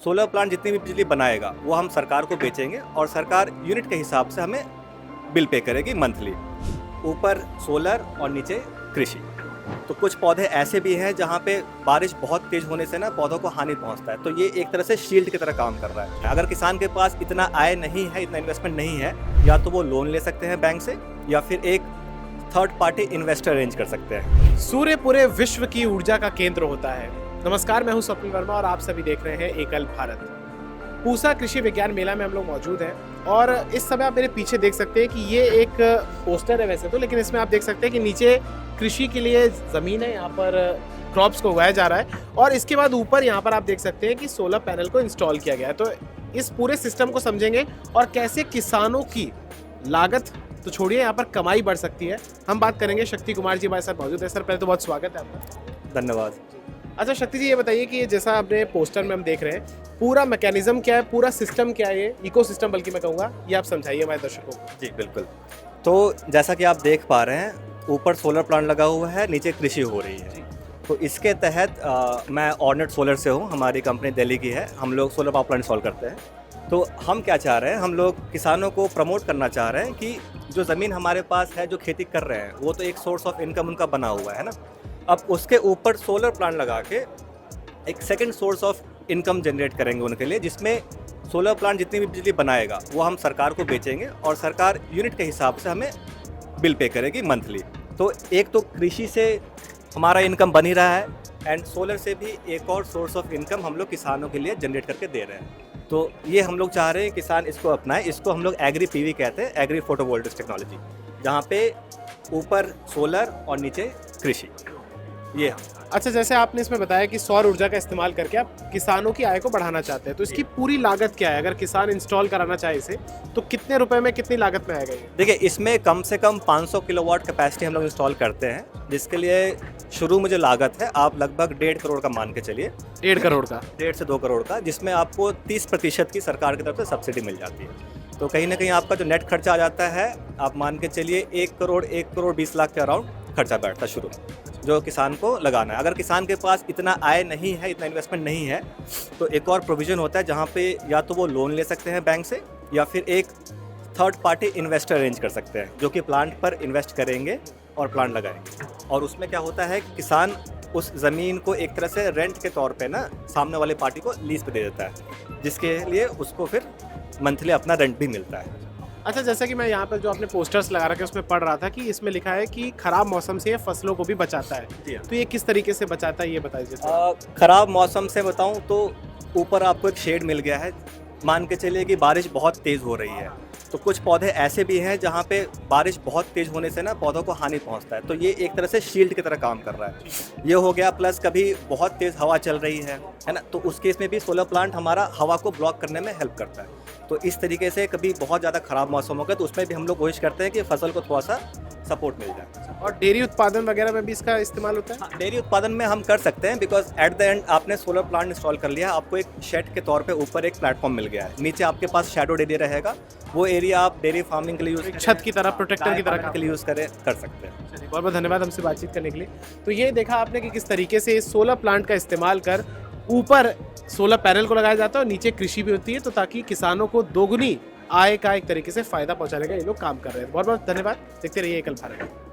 Solar plant जितनी भी बिजली बनाएगा वो हम सरकार को बेचेंगे और सरकार यूनिट के हिसाब से हमें बिल पे करेगी मंथली। ऊपर सोलर और नीचे कृषि। तो कुछ पौधे ऐसे भी हैं जहाँ पे बारिश बहुत तेज होने से ना पौधों को हानि पहुँचता है, तो ये एक तरह से शील्ड की तरह काम कर रहा है। अगर किसान के पास इतना आय नहीं है, इतना इन्वेस्टमेंट नहीं है, या तो वो लोन ले सकते हैं बैंक से या फिर एक थर्ड पार्टी इन्वेस्टर अरेंज कर सकते हैं। सूर्य पूरे विश्व की ऊर्जा का केंद्र होता है। नमस्कार, मैं हूं स्वप्निल वर्मा और आप सभी देख रहे हैं एकल भारत। पूसा कृषि विज्ञान मेला में हम लोग मौजूद हैं और इस समय आप मेरे पीछे देख सकते हैं कि ये एक पोस्टर है वैसे तो, लेकिन इसमें आप देख सकते हैं कि नीचे कृषि के लिए ज़मीन है, यहाँ पर क्रॉप्स को उगाया जा रहा है और इसके बाद ऊपर यहाँ पर आप देख सकते हैं कि सोलर पैनल को इंस्टॉल किया गया है। तो इस पूरे सिस्टम को समझेंगे और कैसे किसानों की लागत तो छोड़िए, यहाँ पर कमाई बढ़ सकती है। हम बात करेंगे। शक्ति कुमार जी हमारे साथ मौजूद है। सर, पहले तो बहुत स्वागत है आपका। धन्यवाद। अच्छा शक्ति जी, ये बताइए कि जैसा आपने पोस्टर में हम देख रहे हैं, पूरा मैकेनिज्म क्या है, पूरा सिस्टम क्या है, ये इकोसिस्टम बल्कि मैं कहूँगा, ये आप समझाइए हमारे दर्शकों को। जी बिल्कुल। तो जैसा कि आप देख पा रहे हैं, ऊपर सोलर प्लांट लगा हुआ है, नीचे कृषि हो रही है। तो इसके तहत मैं ऑर्नेट सोलर से हूँ, हमारी कंपनी दिल्ली की है। हम लोग सोलर पावर प्लांट इंस्टॉल करते हैं। तो हम क्या चाह रहे हैं, हम लोग किसानों को प्रमोट करना चाह रहे हैं कि जो ज़मीन हमारे पास है, जो खेती कर रहे हैं, वो तो एक सोर्स ऑफ इनकम उनका बना हुआ है ना। अब उसके ऊपर सोलर प्लांट लगा के एक second source of income generate करेंगे उनके लिए, जिसमें सोलर प्लांट जितनी भी बिजली बनाएगा वो हम सरकार को बेचेंगे और सरकार यूनिट के हिसाब से हमें बिल पे करेगी मंथली। तो एक तो कृषि से हमारा इनकम बन ही रहा है एंड सोलर से भी एक और सोर्स ऑफ इनकम हम लोग किसानों के लिए जनरेट करके दे रहे हैं। तो ये हम लोग चाह रहे हैं किसान इसको अपनाएं। इसको हम लोग एग्री पीवी कहते हैं, एग्री फोटोवोल्टिक टेक्नोलॉजी, जहाँ पे ऊपर सोलर और नीचे कृषि। ये अच्छा, जैसे आपने इसमें बताया कि सौर ऊर्जा का इस्तेमाल करके आप किसानों की आय को बढ़ाना चाहते हैं, तो इसकी पूरी लागत क्या है? अगर किसान इंस्टॉल कराना चाहे इसे, तो कितने रुपए में, कितनी लागत में आएगा ये? देखिए, इसमें कम से कम 500 किलोवाट कैपेसिटी हम लोग इंस्टॉल करते हैं, जिसके लिए शुरू में जो लागत है आप लगभग 1.5 करोड़ का मान के चलिए। 1.5 करोड़ का? 1.5 से 2 करोड़ का, जिसमें आपको 30% की सरकार की तरफ से सब्सिडी मिल जाती है। तो कहीं ना कहीं आपका जो नेट खर्चा आ जाता है, आप मान के चलिए 1 करोड़ 20 लाख के अराउंड खर्चा बैठता है शुरू में, जो किसान को लगाना है। अगर किसान के पास इतना आय नहीं है, इतना इन्वेस्टमेंट नहीं है, तो एक और प्रोविज़न होता है जहाँ पे या तो वो लोन ले सकते हैं बैंक से या फिर एक थर्ड पार्टी इन्वेस्टर अरेंज कर सकते हैं, जो कि प्लांट पर इन्वेस्ट करेंगे और प्लांट लगाएंगे। और उसमें क्या होता है, किसान उस ज़मीन को एक तरह से रेंट के तौर पे ना सामने वाले पार्टी को लीज पे दे देता है, जिसके लिए उसको फिर मंथली अपना रेंट भी मिलता है। अच्छा, जैसा कि मैं यहाँ पर जो आपने पोस्टर्स लगा रखे उसमें पढ़ रहा था कि इसमें लिखा है कि खराब मौसम से ये फसलों को भी बचाता है। जी हाँ। तो ये किस तरीके से बचाता है, ये बताइए। खराब मौसम से बताऊँ तो ऊपर आपको एक शेड मिल गया है। मान के चलिए कि बारिश बहुत तेज़ हो रही है, तो कुछ पौधे ऐसे भी हैं जहाँ पे बारिश बहुत तेज़ होने से ना पौधों को हानि पहुँचता है, तो ये एक तरह से शील्ड की तरह काम कर रहा है। ये हो गया। प्लस कभी बहुत तेज़ हवा चल रही है ना, तो उस केस में भी सोलर प्लांट हमारा हवा को ब्लॉक करने में हेल्प करता है। तो इस तरीके से कभी बहुत ज़्यादा ख़राब मौसम हो गया तो उसमें भी हम लोग कोशिश करते हैं कि फसल को थोड़ा सा सपोर्ट मिल जाए। और डेयरी उत्पादन वगैरह में भी इसका इस्तेमाल होता है? हाँ, डेयरी उत्पादन में हम कर सकते हैं, बिकॉज एट द एंड आपने सोलर प्लांट इंस्टॉल कर लिया, आपको एक शेड के तौर पे ऊपर एक प्लेटफॉर्म मिल गया है, नीचे आपके पास शैडो एरिया रहेगा, वो एरिया आप डेयरी फार्मिंग के लिए यूज़, छत की तरह, प्रोटेक्टर की तरह के लिए यूज़ कर सकते हैं। चलिए, बहुत बहुत धन्यवाद हमसे बातचीत करने के लिए। तो ये देखा आपने कि किस तरीके से इस सोलर प्लांट का इस्तेमाल कर ऊपर सोलर पैनल को लगाया जाता है और नीचे कृषि भी होती है, तो ताकि किसानों को दोगुनी आय का एक तरीके से फायदा पहुंचाने का ये लोग काम कर रहे हैं। बहुत बहुत धन्यवाद। देखते रहिए एकल भारत।